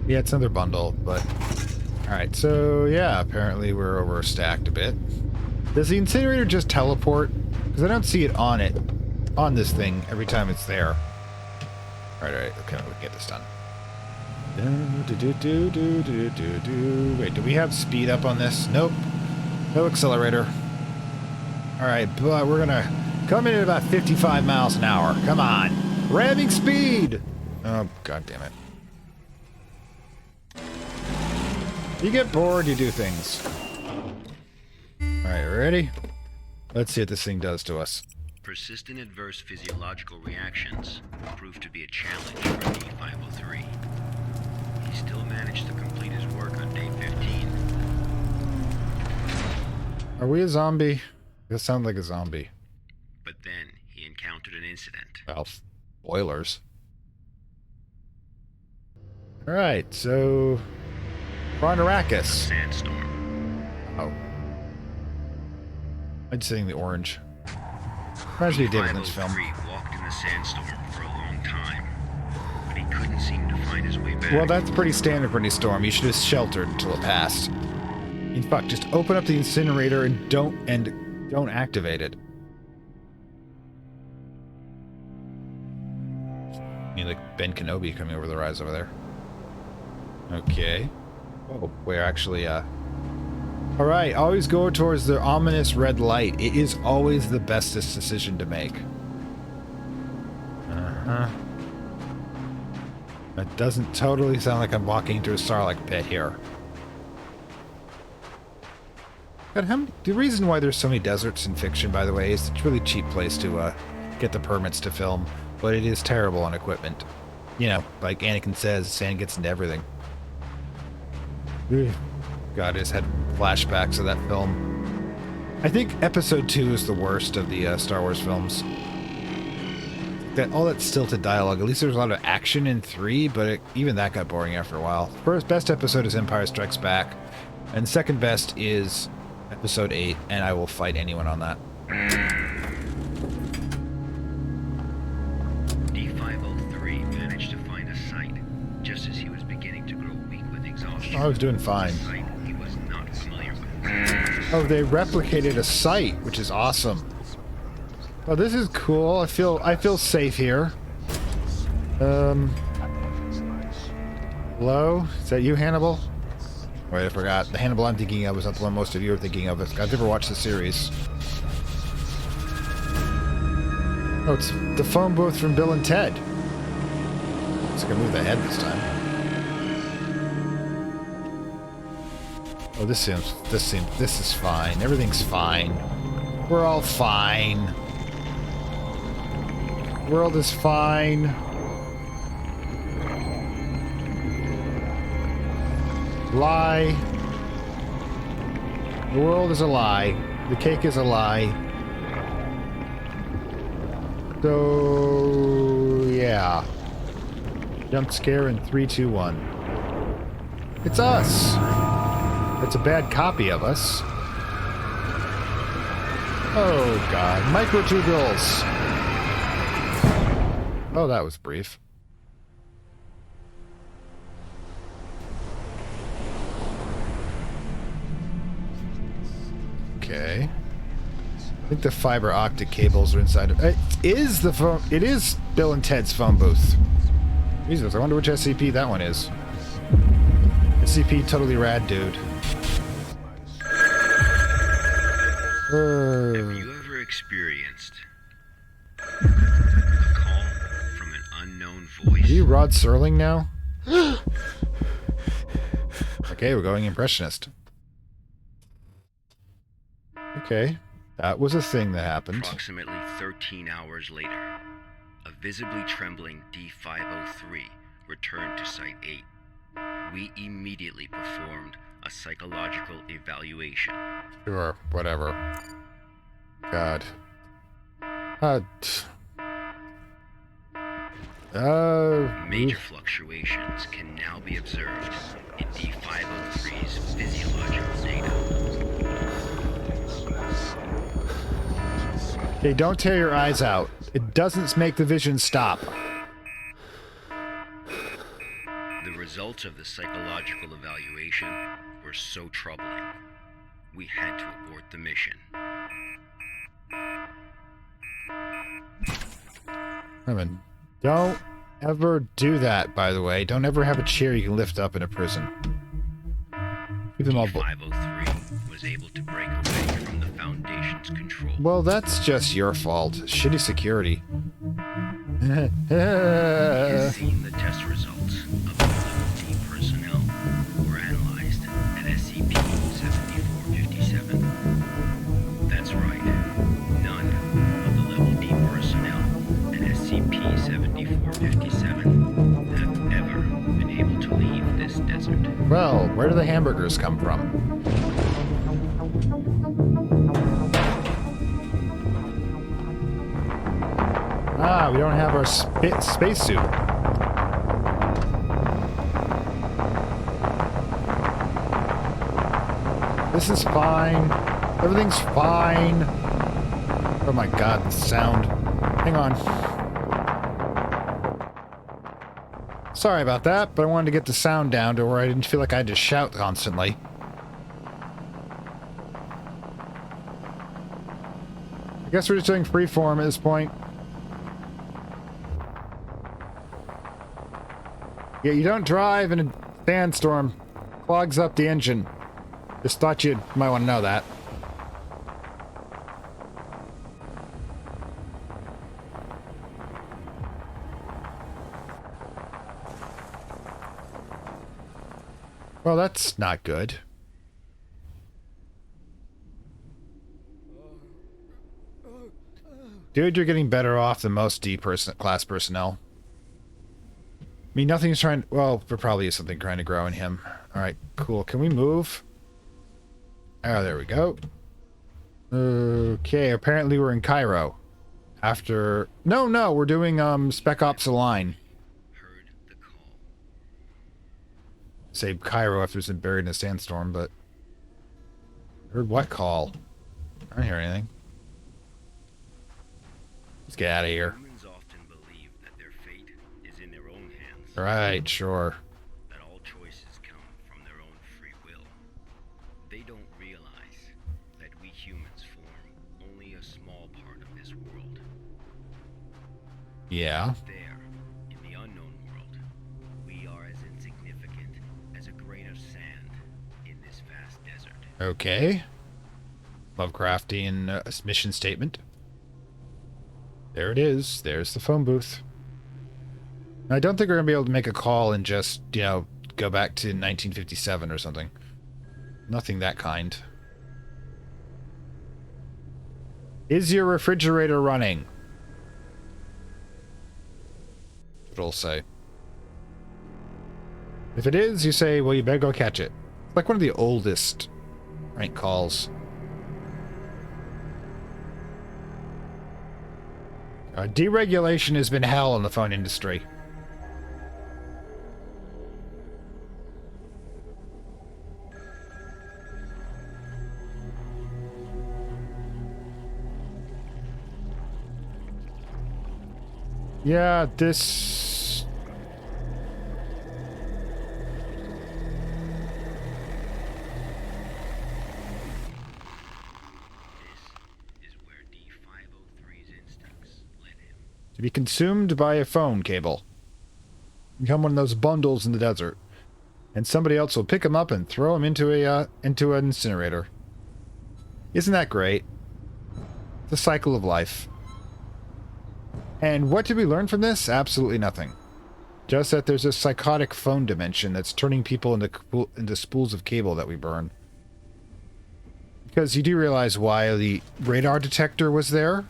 Yeah, it's another bundle, but... alright, so yeah, apparently we're overstacked a bit. Does the incinerator just teleport? Because I don't see it on this thing every time it's there. Alright, okay, we can get this done. Wait, do we have speed up on this? Nope. No accelerator. Alright, but we're gonna come in at about 55 miles an hour. Come on. Ramming speed! Oh, god damn it. You get bored, you do things. Alright, ready? Let's see what this thing does to us. Persistent adverse physiological reactions proved to be a challenge for D503. He still managed to complete his work on day 15. Are we a zombie? This sounds like a zombie. But then he encountered an incident. Well, spoilers. Alright, so... we're on Arrakis. Sandstorm. Oh. I'm just saying the orange. Reminds me of David Lynch film. D503 walked in the sandstorm for a long time, but he couldn't seem to find his way back. Well, that's pretty standard for any storm. You should have sheltered until it passed. In fact, just open up the incinerator and don't activate it. I mean, like Ben Kenobi coming over the rise over there. Okay. Oh, we're actually, Alright, always go towards the ominous red light. It is always the bestest decision to make. Uh-huh. That doesn't totally sound like I'm walking into a Sarlacc pit here. God, the reason why there's so many deserts in fiction, by the way, is it's a really cheap place to get the permits to film, but it is terrible on equipment. You know, like Anakin says, sand gets into everything. God, I just had flashbacks of that film. I think Episode 2 is the worst of the Star Wars films. All that stilted dialogue. At least there's a lot of action in 3, but even that got boring after a while. First best episode is Empire Strikes Back, and second best is Episode 8, and I will fight anyone on that. D503 managed to find a site just as he was beginning to grow weak with exhaustion. I was doing fine. A site he was not familiar with. Oh, they replicated a site, which is awesome. Oh, this is cool. I feel safe here. Hello? Is that you, Hannibal? Wait, I forgot. The Hannibal I'm thinking of is not the one most of you are thinking of. I've never watched the series. Oh, it's the phone booth from Bill and Ted. Looks like I moved the head this time. Oh, this is fine. Everything's fine. We're all fine. World is fine. Lie. The world is a lie. The cake is a lie. So, yeah. Jump scare in 3, 2, 1. It's us. It's a bad copy of us. Oh, God. Microtubules. Oh, that was brief. Okay. I think the fiber optic cables are inside of it. Is the phone? It is Bill and Ted's phone booth. Jesus, I wonder which SCP that one is. SCP totally rad, dude. Have you ever experienced a call from an unknown voice? Are you Rod Serling now? Okay, we're going impressionist. Okay, that was a thing that happened. Approximately 13 hours later, a visibly trembling D503 returned to Site 8. We immediately performed a psychological evaluation. Sure, whatever. God. Major fluctuations can now be observed in D503's physiological data. Okay, don't tear your eyes out. It doesn't make the vision stop. The results of the psychological evaluation were so troubling, we had to abort the mission. I mean, don't ever do that, by the way. Don't ever have a chair you can lift up in a prison. Keep them all... D503 was able to break away from the Foundation's control. Well, that's just your fault. Shitty security. We have seen the test results of the Level D personnel who were analyzed at SCP-7457. That's right. None of the Level D personnel at SCP-7457 have ever been able to leave this desert. Well, where do the hamburgers come from? Ah, we don't have our spacesuit. This is fine. Everything's fine. Oh my god, the sound. Hang on. Sorry about that, but I wanted to get the sound down to where I didn't feel like I had to shout constantly. Guess we're just doing freeform at this point. Yeah, you don't drive in a sandstorm. Clogs up the engine. Just thought you might want to know that. Well, that's not good. Dude, you're getting better off than most class personnel. I mean, nothing's trying... Well, there probably is something trying to grow in him. Alright, cool. Can we move? Oh, there we go. Okay, apparently we're in Cairo. After... No, we're doing, Spec Ops Align. Heard the call. Say Cairo after it's been buried in a sandstorm, but... Heard what call? I don't hear anything. Let's get out of here. Humans often believe that their fate is in their own hands. Right, sure. That all choices come from their own free will. They don't realize that we humans form only a small part of this world. Yeah. There, in the unknown world, we are as insignificant as a grain of sand in this vast desert. Okay. Lovecraftian mission statement. There it is. There's the phone booth. I don't think we're going to be able to make a call and just, you know, go back to 1957 or something. Nothing that kind. Is your refrigerator running? It'll say. If it is, you say, well, you better go catch it. It's like one of the oldest rank calls. Deregulation has been hell in the phone industry. Yeah, this... This is where D503's instincts led him. To be consumed by a phone cable. Become one of those bundles in the desert. And somebody else will pick him up and throw him into an incinerator. Isn't that great? The cycle of life. And what did we learn from this? Absolutely nothing. Just that there's a psychotic phone dimension that's turning people into spools of cable that we burn. Because you do realize why the radar detector was there?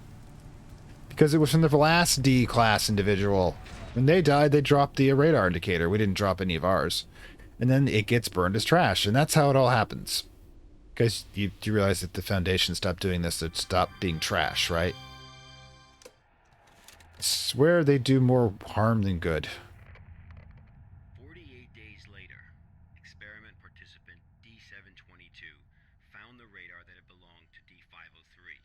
Because it was from the last D-class individual. When they died, they dropped the radar indicator. We didn't drop any of ours. And then it gets burned as trash. And that's how it all happens. Because you realize that the Foundation stopped doing this, it stopped being trash, right? I swear they do more harm than good. 48 days later, experiment participant D722 found the radar that had belonged to D503.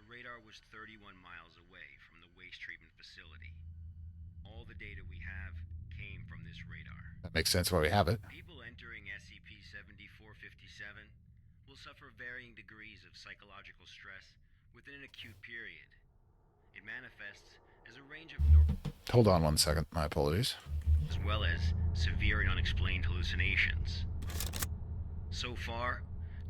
The radar was 31 miles away from the waste treatment facility. All the data we have came from this radar. That makes sense why we have it. People entering SCP-7457 will suffer varying degrees of psychological stress within an acute period. It manifests as a range of Hold on one second. My apologies. as well as severe and unexplained hallucinations. So far,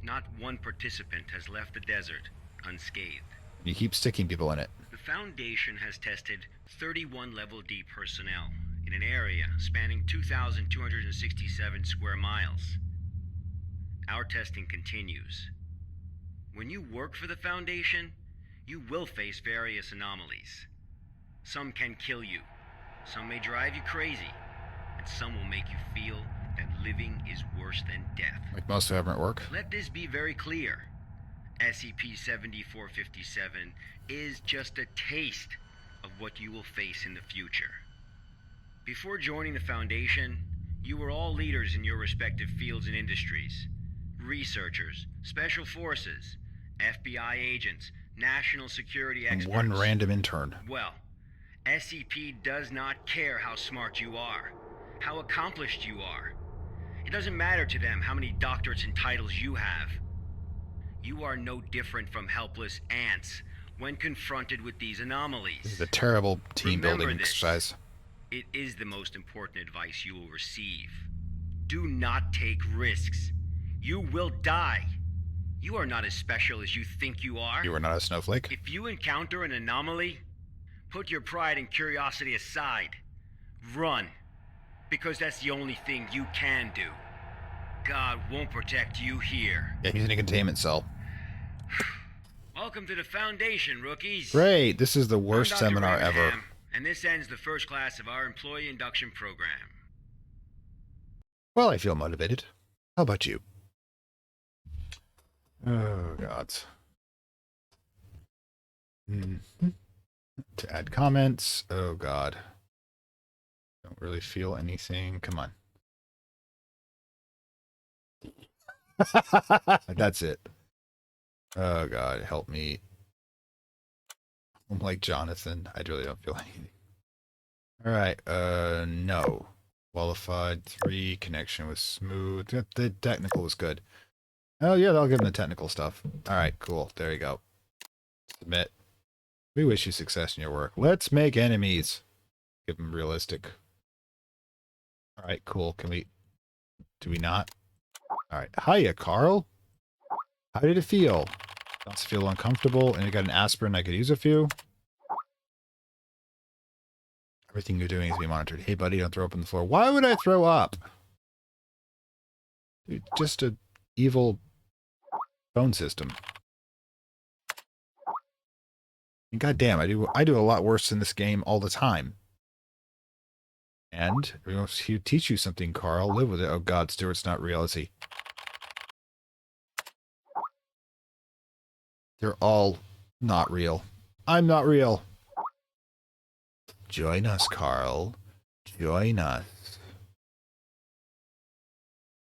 not one participant has left the desert unscathed. You keep sticking people in it. The Foundation has tested 31 Level D personnel in an area spanning 2,267 square miles. Our testing continues. When you work for the Foundation, you will face various anomalies. Some can kill you, some may drive you crazy, and some will make you feel that living is worse than death. Like most government work. Let this be very clear. SCP-7457 is just a taste of what you will face in the future. Before joining the Foundation, you were all leaders in your respective fields and industries. Researchers, special forces, FBI agents, national security And experts. one random intern. Well, SCP does not care how smart you are, how accomplished you are. It doesn't matter to them how many doctorates and titles you have. You are no different from helpless ants when confronted with these anomalies. This is a terrible team building exercise. It is the most important advice you will receive. Do not take risks. You will die. You are not as special as you think you are. You are not a snowflake. If you encounter an anomaly, put your pride and curiosity aside. Run. Because that's the only thing you can do. God won't protect you here. Yeah, he's in a containment cell. Welcome to the Foundation, rookies. Great. This is the worst I'm Dr. seminar ever. Abraham, and this ends the first class of our employee induction program. Well, I feel motivated. How about you? Oh, God. To add comments. Oh, God. Don't really feel anything. Come on. That's it. Oh, God. Help me. I'm like Jonathan. I really don't feel anything. All right. No. Qualified 3. Connection was smooth. The technical was good. Oh, yeah, I'll give him the technical stuff. All right, cool. There you go. Submit. We wish you success in your work. Let's make enemies. Give them realistic. All right, cool. Can we... Do we not? All right. Hiya, Carl. How did it feel? Does it feel uncomfortable? And you got an aspirin. I could use a few. Everything you're doing is being monitored. Hey, buddy, don't throw up on the floor. Why would I throw up? Dude, just a evil phone system. And goddamn, I do a lot worse in this game all the time. And he'll teach you something, Carl. Live with it. Oh God, Stuart's not real, is he? They're all not real. I'm not real. Join us, Carl. Join us.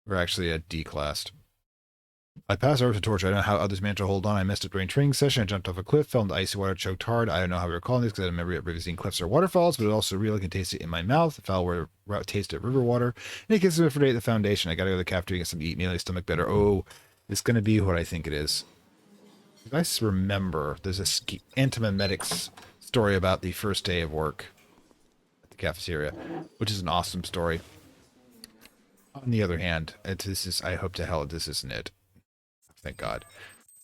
We're actually at D-classed. I passed over to torch. I don't know how others managed to hold on. I messed up during training session. I jumped off a cliff, fell into icy water, choked hard. I don't know how we were calling this because I don't remember ever seeing cliffs or waterfalls, but it also real. I can taste it in my mouth. The foul water tasted river water. And it gets me for day at the Foundation. I gotta go to the cafeteria and get something to eat. Make my stomach better. Oh, it's gonna be what I think it is. If I remember, there's a antimemetics story about the first day of work at the cafeteria, which is an awesome story. On the other hand, I hope to hell this isn't it. Thank God.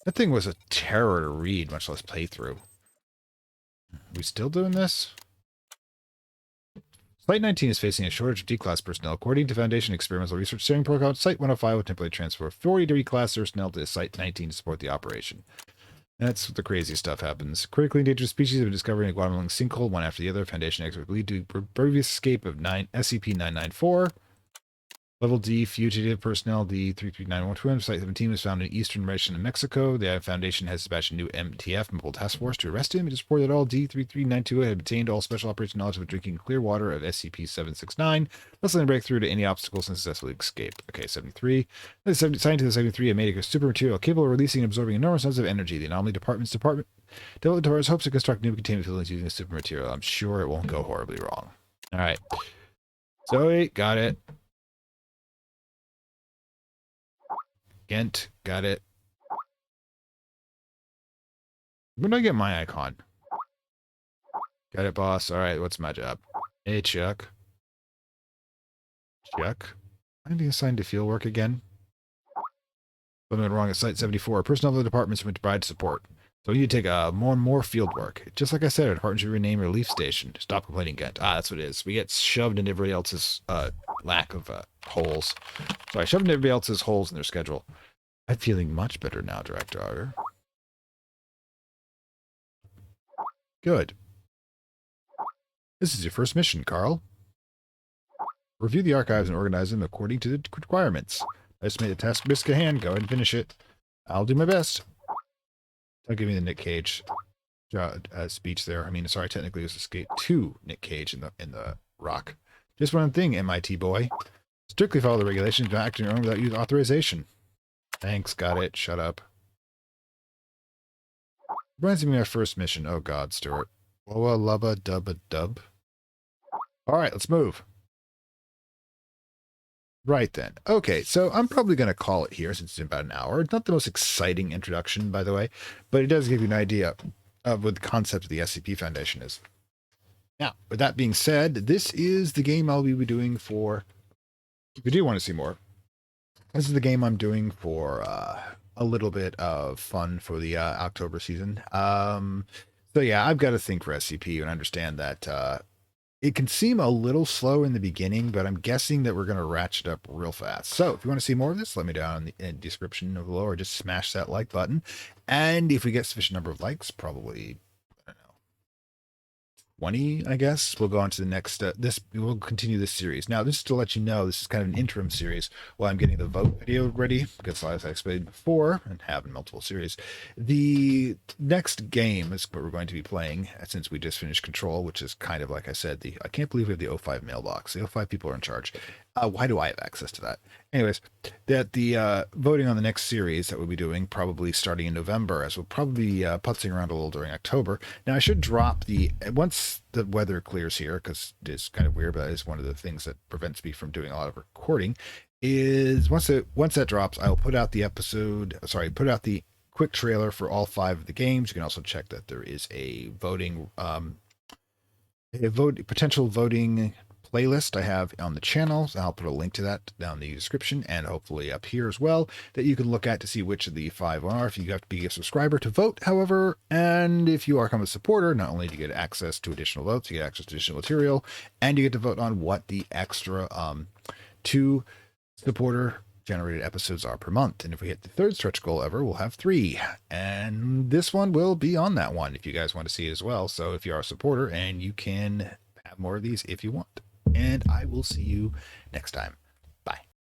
That thing was a terror to read, much less play through. Are we still doing this? Site 19 is facing a shortage of D-class personnel. According to Foundation Experimental Research Steering Protocol, Site 105 will temporarily transfer 40 D-class personnel to Site 19 to support the operation. That's the crazy stuff happens. Critically endangered species have been discovered in a Guatemalan sinkhole, one after the other. Foundation experts believe to previous escape of SCP-994. Level D, fugitive personnel, D33912, Site 17 was found in eastern region of Mexico. The Foundation has dispatched a new MTF, Mobile Task Force, to arrest him. It is reported that all D33928 had obtained all special operation knowledge of drinking clear water of SCP-769, thus letting break through to any obstacles and successfully escape. Okay, 73. The scientists of 73 have made a super material capable of releasing and absorbing enormous amounts of energy. The Anomaly Department's development hopes to construct new containment facilities using the super material. I'm sure it won't go horribly wrong. All right. Zoe, got it. Gent, got it. When do I get my icon? Got it, boss. All right, what's my job? Hey, Chuck. Chuck? I'm being assigned to field work again. Something went wrong at Site 74. Personnel of the departments went to provide support. So we need to take more field work. Just like I said, our department should rename your Leaf Station. Stop complaining, Gent. Ah, that's what it is. We get shoved into everybody else's lack of holes. So I shoved into everybody else's holes in their schedule. I'm feeling much better now, Director. Good. This is your first mission, Carl. Review the archives and organize them according to the requirements. I just made the task risk at hand. Go ahead and finish it. I'll do my best. Don't give me the Nick Cage speech there. I mean, sorry, technically it was escape to Nick Cage in the rock. Just one thing, MIT boy. Strictly follow the regulations. Don't act on your own without user authorization. Thanks, got it. Shut up. Reminds me of my first mission. Oh God, Stuart. Whoa, lubba dubba dub. All right, let's move. Right then. Okay, so I'm probably going to call it here since it's about an hour. It's not the most exciting introduction, by the way, but it does give you an idea what the concept of the SCP Foundation is. Now, with that being said, this is the game I'll be doing for, if you do want to see more, this is the game I'm doing for a little bit of fun for the October season. So yeah, I've got to think for SCP and understand that it can seem a little slow in the beginning, but I'm guessing that we're going to ratchet up real fast. So if you want to see more of this, let me down in the description below, or just smash that like button. And if we get sufficient number of likes, probably, I don't know, 20, I guess, we'll go on to the next, we'll continue this series. Now, just to let you know, this is kind of an interim series while I'm getting the vote video ready, because as I explained before, and have in multiple series, the next game is what we're going to be playing, since we just finished Control, which is kind of, like I said, I can't believe we have the O5 mailbox. The O5 people are in charge. Why do I have access to that? Anyways, that the voting on the next series that we'll be doing, probably starting in November, as we'll probably be putzing around a little during October. Now, I should drop once the weather clears here, because it's kind of weird, but that is one of the things that prevents me from doing a lot of recording, is once that drops, I'll put out the quick trailer for all 5 of the games. You can also check that there is a potential voting playlist I have on the channel. So I'll put a link to that down in the description and hopefully up here as well, that you can look at to see which of the 5 are. If you have to be a subscriber to vote, however, and if you are a supporter, not only do you get access to additional votes, you get access to additional material, and you get to vote on what the extra 2 supporter generated episodes are per month. And if we hit the 3rd stretch goal ever, we'll have 3. And this one will be on that one if you guys want to see it as well. So if you are a supporter, and you can have more of these if you want. And I will see you next time.